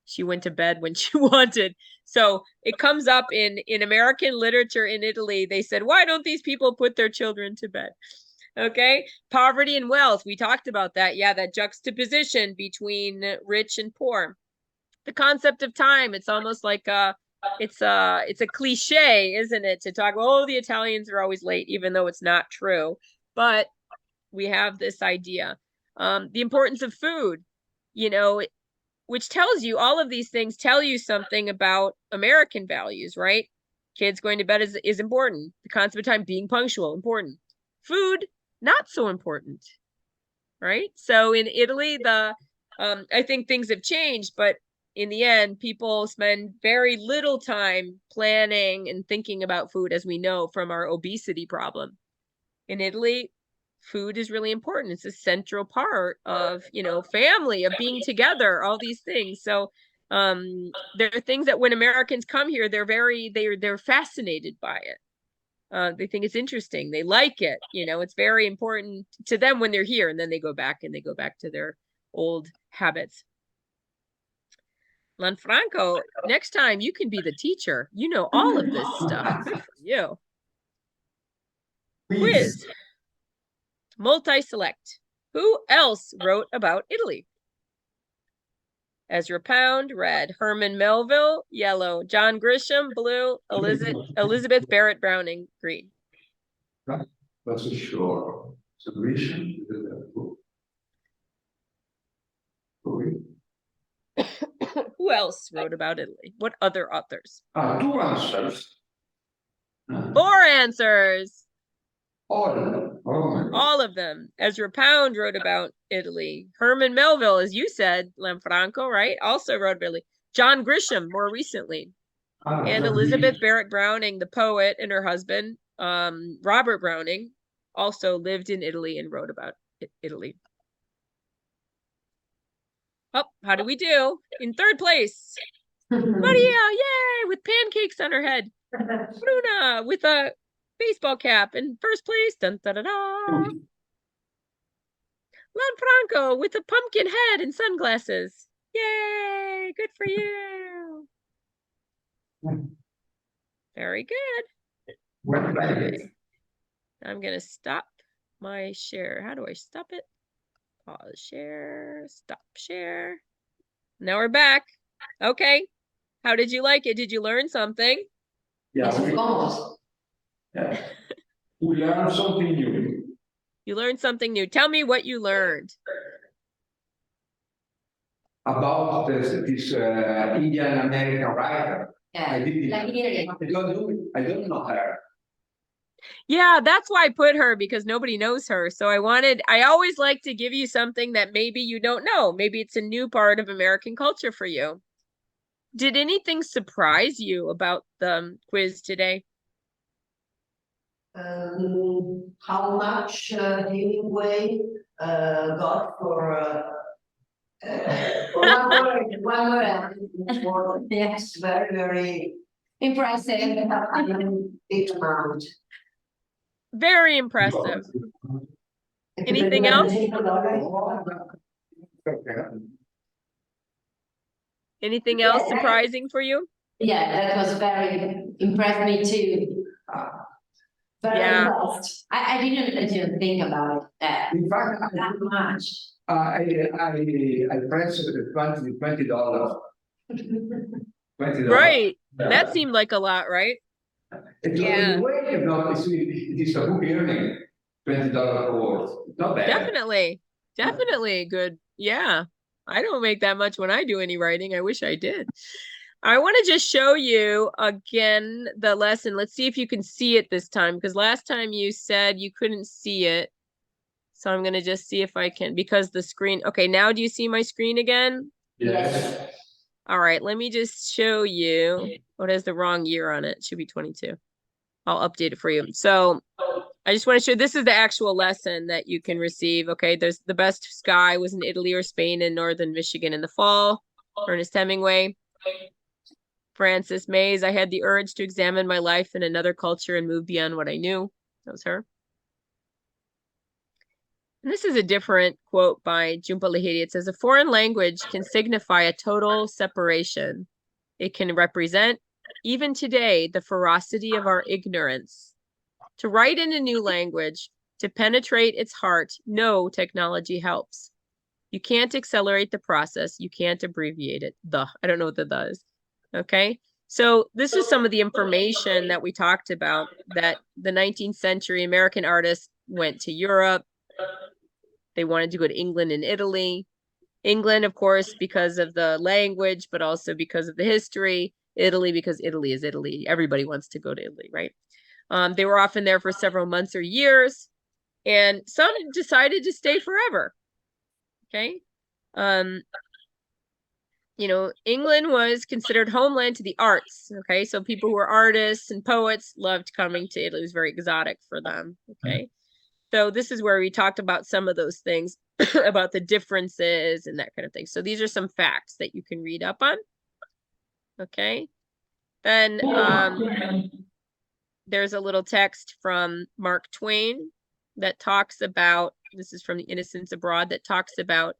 Speaker 1: She went to bed when she wanted. So it comes up in American literature in Italy. They said, why don't these people put their children to bed? Okay. Poverty and wealth. We talked about that. Yeah. That juxtaposition between rich and poor. The concept of time. It's almost like it's a cliche, isn't it? To talk, oh, the Italians are always late, even though it's not true. But we have this idea. The importance of food, which tells you, all of these things tell you something about American values, right? Kids going to bed is important. The concept of time, being punctual, important. Food, not so important, right? So in Italy, I think things have changed, but in the end, people spend very little time planning and thinking about food, as we know from our obesity problem. In Italy, food is really important. It's a central part of, family, of being together, all these things. So there are things that when Americans come here, they're fascinated by it. They think it's interesting. They like it. It's very important to them when they're here, and then they go back to their old habits. Lanfranco, next time you can be the teacher. You know all of this stuff. Good for you. Quiz. Multi-select. Who else wrote about Italy? Ezra Pound, red. Herman Melville, yellow. John Grisham, blue. Elizabeth Barrett Browning, green.
Speaker 3: That's a sure. So Grisham is a book.
Speaker 1: Who else wrote about Italy? What other authors?
Speaker 3: 2 answers.
Speaker 1: 4 answers.
Speaker 3: All of them. Oh my God.
Speaker 1: All of them. Ezra Pound wrote about Italy. Herman Melville, as you said, Lanfranco, right? Also wrote about Italy. John Grisham, more recently. And Elizabeth Barrett Browning, the poet, and her husband, Robert Browning, also lived in Italy and wrote about Italy. Oh, how do we do? In 3rd place. Maria, yay, with pancakes on her head. Bruna, with a baseball cap in 1st place. Dun, da, da, da. Lanfranco, with a pumpkin head and sunglasses. Yay, good for you. Very good. Okay. I'm going to stop my share. How do I stop it? Pause share, stop share. Now we're back. Okay. How did you like it? Did you learn something?
Speaker 2: Yes, of course.
Speaker 3: Yeah. We learned something new.
Speaker 1: You learned something new. Tell me what you learned.
Speaker 3: About this Indian American writer.
Speaker 2: Yeah.
Speaker 3: I
Speaker 2: Lahiri.
Speaker 3: don't know her.
Speaker 1: Yeah, that's why I put her, because nobody knows her. So I always like to give you something that maybe you don't know. Maybe it's a new part of American culture for you. Did anything surprise you about the quiz today?
Speaker 2: How much Hemingway got for one word. Yes, very, very impressive. Big amount.
Speaker 1: Very impressive. Anything else? Anything else surprising for you?
Speaker 2: Yeah, that was very impressed me too. Very impressed. I didn't think about that.
Speaker 3: In fact,
Speaker 2: That much.
Speaker 3: I pressed $20. $20.
Speaker 1: Right. That seemed like a lot, right?
Speaker 3: In a way, it is a book earning $20 per word. Not bad.
Speaker 1: Definitely good. Yeah. I don't make that much when I do any writing. I wish I did. I want to just show you again the lesson. Let's see if you can see it this time, because last time you said you couldn't see it. So I'm going to just see if I can, because the screen. Okay, now do you see my screen again?
Speaker 3: Yes.
Speaker 1: All right, let me just show you. Oh, it has the wrong year on it. It should be 22. I'll update it for you. So I just want to show, this is the actual lesson that you can receive. Okay, there's the best sky was in Italy or Spain and northern Michigan in the fall. Ernest Hemingway. Frances Mays, I had the urge to examine my life in another culture and move beyond what I knew. That was her. And this is a different quote by Jhumpa Lahiri. It says, a foreign language can signify a total separation. It can represent, even today, the ferocity of our ignorance. To write in a new language, to penetrate its heart, no technology helps. You can't accelerate the process. You can't abbreviate it. I don't know what the is. Okay. So this is some of the information that we talked about, that the 19th century American artists went to Europe. They wanted to go to England and Italy. England, of course, because of the language, but also because of the history. Italy, because Italy is Italy. Everybody wants to go to Italy, right? They were often there for several months or years. And some decided to stay forever. Okay. You know, England was considered homeland to the arts. Okay. So people who were artists and poets loved coming to Italy. It was very exotic for them. Okay. So this is where we talked about some of those things about the differences and that kind of thing. So these are some facts that you can read up on. Okay. Then there's a little text from Mark Twain that talks about, this is from The Innocents Abroad, that talks about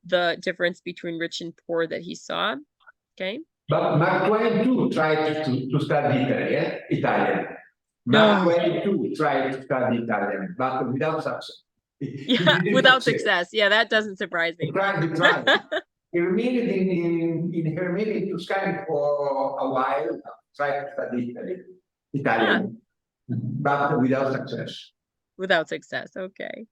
Speaker 1: the difference between rich and poor that he saw. Okay.
Speaker 3: But Mark Twain too tried to study Italian.
Speaker 1: No.
Speaker 3: Mark Twain too tried to study Italian, but without success.
Speaker 1: Yeah, without success. Yeah, that doesn't surprise me.
Speaker 3: He tried. He remained in Hermini Tuscany for a while, tried to study Italian, but without success.
Speaker 1: Without success, okay.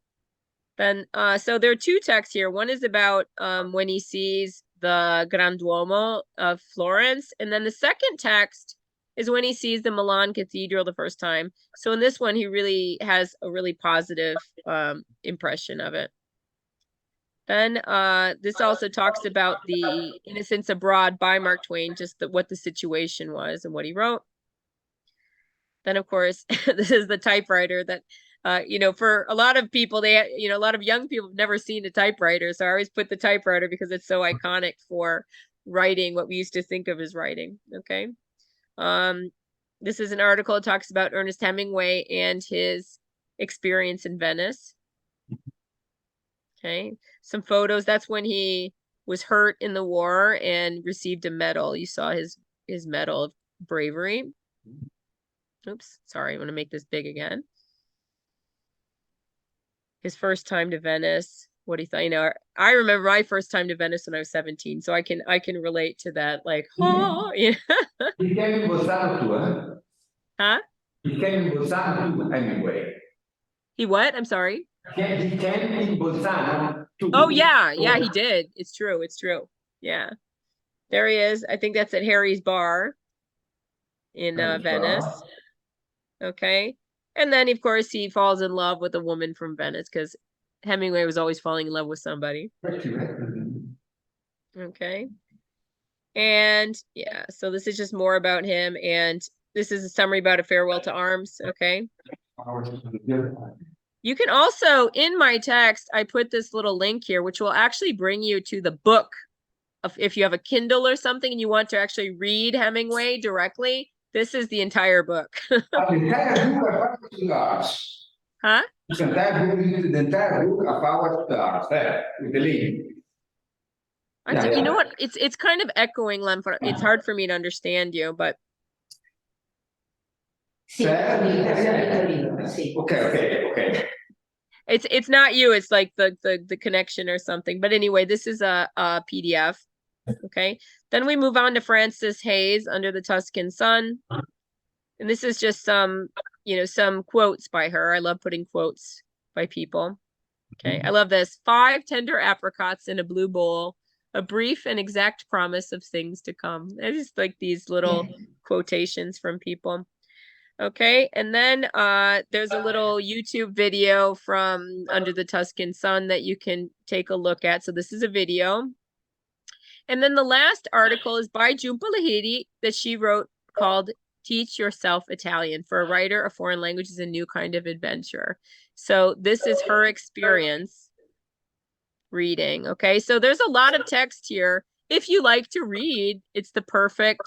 Speaker 1: Then, so there are two texts here. One is about when he sees the Gran Duomo of Florence, and then the second text is when he sees the Milan Cathedral the first time. So in this one, he really has a really positive impression of it. Then this also talks about The Innocents Abroad by Mark Twain, just what the situation was and what he wrote. Then, of course, this is the typewriter that, you know, for a lot of people, a lot of young people have never seen a typewriter. So I always put the typewriter because it's so iconic for writing what we used to think of as writing. Okay. This is an article that talks about Ernest Hemingway and his experience in Venice. Okay. Some photos. That's when he was hurt in the war and received a medal. You saw his medal of bravery. Oops, sorry, I want to make this big again. His first time to Venice, what he thought, you know, I remember my first time to Venice when I was 17, so I can relate to that, like, oh, yeah.
Speaker 3: He came in Bolzano too,
Speaker 1: Huh?
Speaker 3: He came in Bolzano too, anyway.
Speaker 1: He what? I'm sorry?
Speaker 3: He came in Bolzano too.
Speaker 1: Oh, yeah, he did. It's true, yeah. There he is. I think that's at Harry's Bar in Venice. Okay. And then, of course, he falls in love with a woman from Venice because Hemingway was always falling in love with somebody. Okay. And yeah, so this is just more about him. And this is a summary about A Farewell to Arms. Okay. You can also, in my text, I put this little link here, which will actually bring you to the book. If you have a Kindle or something and you want to actually read Hemingway directly, this is the entire book.
Speaker 3: The entire book of stars.
Speaker 1: Huh?
Speaker 3: The entire book of our stars there with the link.
Speaker 1: You know what? It's kind of echoing, Lem. It's hard for me to understand you, but
Speaker 3: Okay.
Speaker 1: It's not you. It's like the connection or something. But anyway, this is a PDF. Okay. Then we move on to Frances Hayes, Under the Tuscan Sun. And this is just some quotes by her. I love putting quotes by people. Okay. I love this. 5 tender apricots in a blue bowl, a brief and exact promise of things to come. I just like these little quotations from people. Okay. And then there's a little YouTube video from Under the Tuscan Sun that you can take a look at. So this is a video. And then the last article is by Jhumpa Lahiri that she wrote called Teach Yourself Italian. For a writer, a foreign language is a new kind of adventure. So this is her experience reading. Okay, so there's a lot of text here. If you like to read, it's the perfect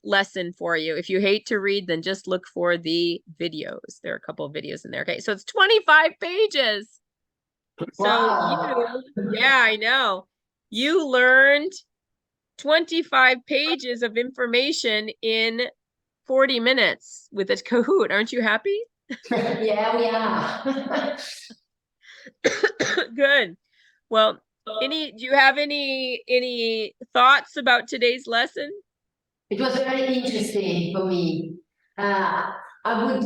Speaker 1: lesson for you. If you hate to read, then just look for the videos. There are a couple of videos in there. Okay, so it's 25 pages.
Speaker 3: Wow.
Speaker 1: So yeah, I know. You learned 25 pages of information in 40 minutes with a Kahoot. Aren't you happy?
Speaker 2: Yeah, we are.
Speaker 1: Good. Well, do you have any thoughts about today's lesson?
Speaker 2: It was very interesting for me. I would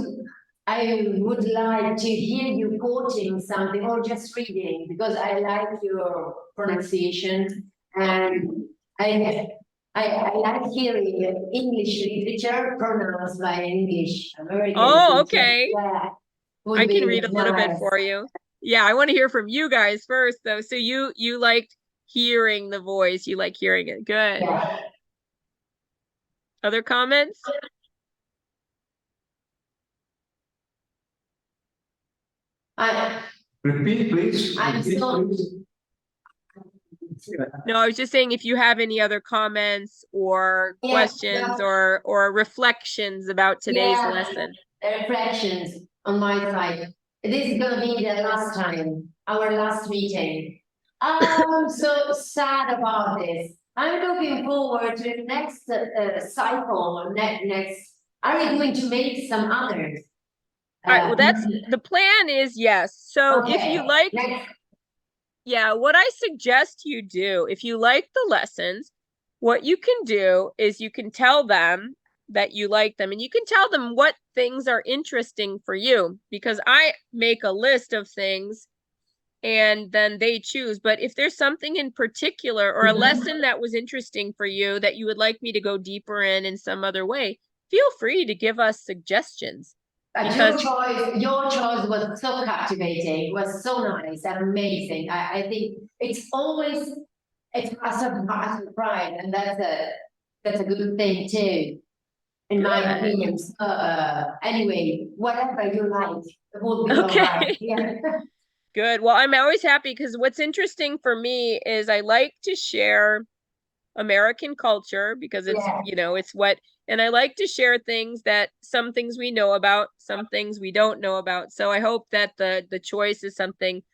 Speaker 2: like to hear you quoting something or just reading, because I like your pronunciation, and I like hearing English literature pronounced by English. American
Speaker 1: Oh,
Speaker 2: literature.
Speaker 1: okay.
Speaker 2: Yeah,
Speaker 1: I can read a little bit for you. Yeah, I want to hear from you guys first, though. So you liked hearing the voice. You like hearing it. Good.
Speaker 2: Yeah.
Speaker 1: Other comments?
Speaker 3: Repeat, please.
Speaker 2: I'm
Speaker 3: Repeat,
Speaker 2: so-
Speaker 3: please.
Speaker 1: No, I was just saying if you have any other comments or
Speaker 2: Yeah,
Speaker 1: questions
Speaker 2: yeah.
Speaker 1: or reflections about today's
Speaker 2: Yeah.
Speaker 1: lesson.
Speaker 2: Reflections on my side. This is gonna be the last time, our last meeting. I'm so sad about this. I'm looking forward to the next cycle, next. Are we going to make some others?
Speaker 1: All right, well, that's the plan is yes. So if
Speaker 2: Okay,
Speaker 1: you like,
Speaker 2: next.
Speaker 1: yeah, what I suggest you do, if you like the lessons, what you can do is you can tell them that you like them and you can tell them what things are interesting for you, because I make a list of things and then they choose. But if there's something in particular or a lesson that was interesting for you that you would like me to go deeper in some other way, feel free to give us suggestions.
Speaker 2: Your choice was so captivating, was so nice and amazing. I think it's a surprise, and that's a good thing too, in my
Speaker 1: Good.
Speaker 2: opinion. Anyway, whatever you like, it will be
Speaker 1: Okay.
Speaker 2: all right. Yeah.
Speaker 1: Good. Well, I'm always happy because what's interesting for me is I like to share American culture because it's,
Speaker 2: Yeah.
Speaker 1: it's what, and I like to share things that some things we know about, some things we don't know about. So I hope that the choice is something.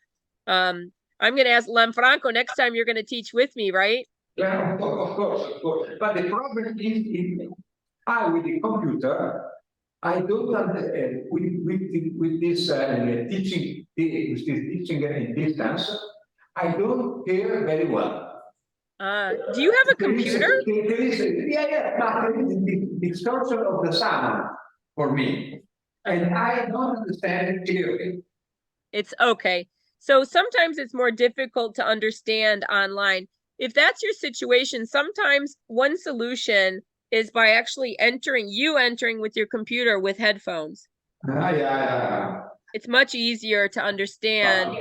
Speaker 1: I'm going to ask Lanfranco next time you're going to teach with me, right?
Speaker 3: Yeah, of course. But the problem is, with the computer, I don't understand with this teaching in distance. I don't hear very well.
Speaker 1: Do you have a computer?
Speaker 3: There is the distortion of the sound for me, and I don't understand it clearly.
Speaker 1: It's okay. So sometimes it's more difficult to understand online. If that's your situation, sometimes one solution is by actually entering with your computer with headphones.
Speaker 3: Yeah.
Speaker 1: It's much easier to understand,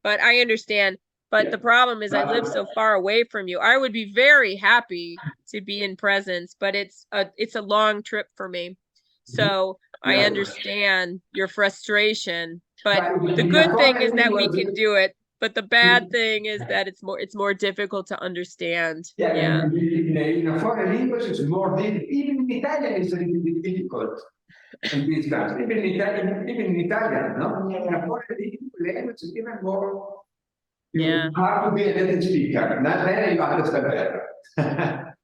Speaker 1: but I understand. But the problem is I live so far away from you. I would be very happy to be in presence, but it's a long trip for me. So I understand your frustration, but the good thing is that we can do it. But the bad thing is that it's more difficult to understand. Yeah.
Speaker 3: In a foreign language, it's more difficult. Even in Italian, it's a little bit difficult. In this class, even in Italian, no? In a foreign language, it's even more. You have to be a native speaker. Then you understand better.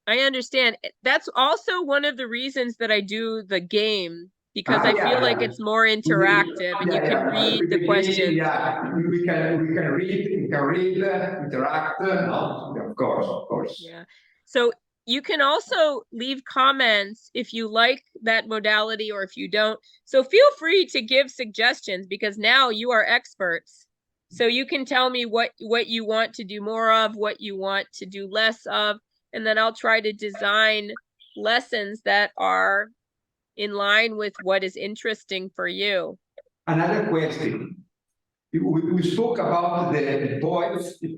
Speaker 1: I understand. That's also one of the reasons that I do the game, because I feel like it's more interactive and you can read the questions.
Speaker 3: Yeah, we can read, interact. No, of course.
Speaker 1: Yeah. So you can also leave comments if you like that modality or if you don't. So feel free to give suggestions because now you are experts. So you can tell me what you want to do more of, what you want to do less of, and then I'll try to design lessons that are in line with what is interesting for you.
Speaker 3: Another question. We spoke about the poets, the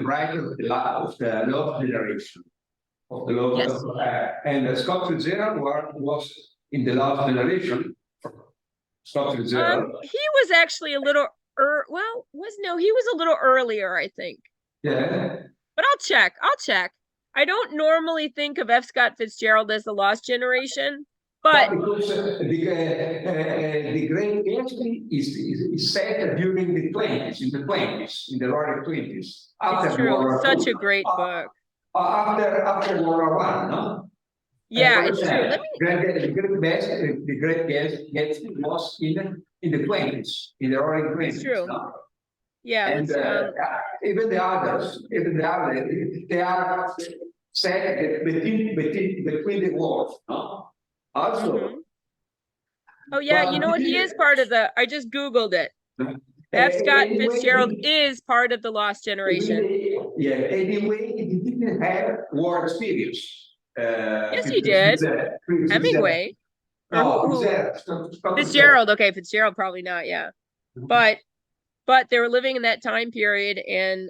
Speaker 3: writers of the last generation.
Speaker 1: Yes.
Speaker 3: And Scott Fitzgerald was in the last generation. Scott Fitzgerald.
Speaker 1: He was actually a little he was a little earlier, I think.
Speaker 3: Yeah.
Speaker 1: But I'll check. I don't normally think of F. Scott Fitzgerald as the lost generation, but
Speaker 3: because the Great Gatsby is set during the 20s, in the roaring 20s.
Speaker 1: It's true. It's such a great book.
Speaker 3: After World War I, no?
Speaker 1: Yeah, it's true.
Speaker 3: The Great Gatsby was in the 20s, in the roaring 20s.
Speaker 1: It's true.
Speaker 3: No?
Speaker 1: Yeah.
Speaker 3: And even the others, they are set between the wars, no? Also.
Speaker 1: Oh yeah, you know what? He is part of I just Googled it. F. Scott Fitzgerald is part of the lost generation.
Speaker 3: Yeah, anyway, he didn't have war experience.
Speaker 1: Yes, he did. Hemingway.
Speaker 3: No,
Speaker 1: Fitzgerald. Okay, Fitzgerald probably not. Yeah, but but they were living in that time period and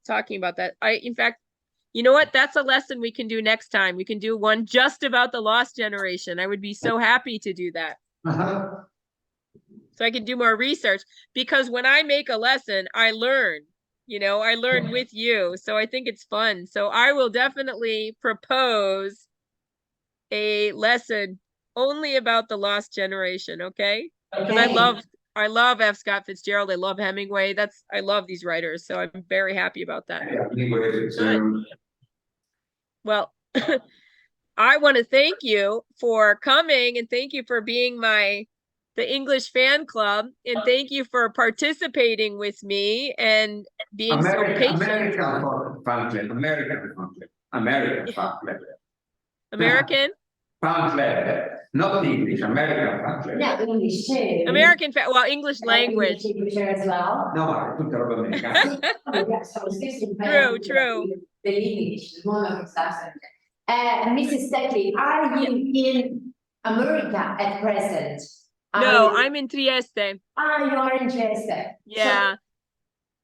Speaker 1: talking about that. In fact, you know what? That's a lesson we can do next time. We can do one just about the lost generation. I would be so happy to do that. So I can do more research, because when I make a lesson, I learn, I learn with you. So I think it's fun. So I will definitely propose a lesson only about the lost generation. Okay. Because I love F. Scott Fitzgerald. I love Hemingway. I love these writers. So I'm very happy about that. Good. Well, I want to thank you for coming, and thank you for being the English fan club, and thank you for participating with me and being so patient.
Speaker 3: American fan club.
Speaker 1: American?
Speaker 3: Fan club. Not English, American fan club.
Speaker 2: Yeah, English too.
Speaker 1: American, well, English language.
Speaker 2: English as well.
Speaker 3: No, ma è tutta roba americana.
Speaker 1: True.
Speaker 2: L'English, Mrs. Steckley, are you in America at present?
Speaker 1: No, I'm in Trieste.
Speaker 2: Ah, you are in Trieste.
Speaker 1: Yeah.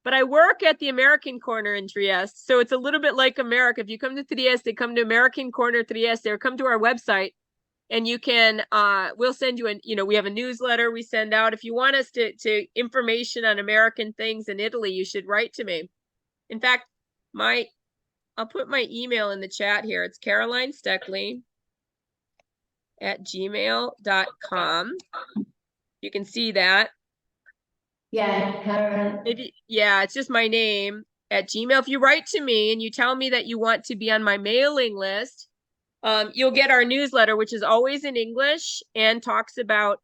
Speaker 1: But I work at the American Corner in Trieste. So it's a little bit like America. If you come to Trieste, come to American Corner Trieste, or come to our website, and you can, we'll send you we have a newsletter we send out. If you want us to information on American things in Italy, you should write to me. In fact, I'll put my email in the chat here. It's Karoline Steckley @gmail.com. You can see that.
Speaker 2: Yeah, Caroline.
Speaker 1: Maybe, yeah, it's just my name @gmail. If you write to me and you tell me that you want to be on my mailing list, you'll get our newsletter, which is always in English and talks about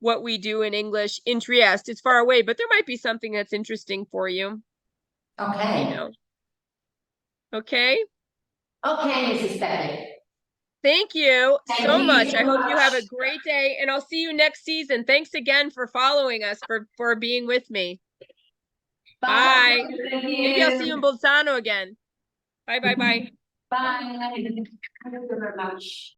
Speaker 1: what we do in English in Trieste. It's far away, but there might be something that's interesting for you.
Speaker 2: Okay.
Speaker 1: Okay.
Speaker 2: Okay, Mrs. Steckley.
Speaker 1: Thank you so much.
Speaker 2: so
Speaker 1: I hope you have a
Speaker 2: much.
Speaker 1: great day, and I'll see you next season. Thanks again for following us, for being with me. Bye.
Speaker 2: Thank you.
Speaker 1: Maybe I'll see you in Bolzano again. Bye.
Speaker 2: Bye. Thank you very much.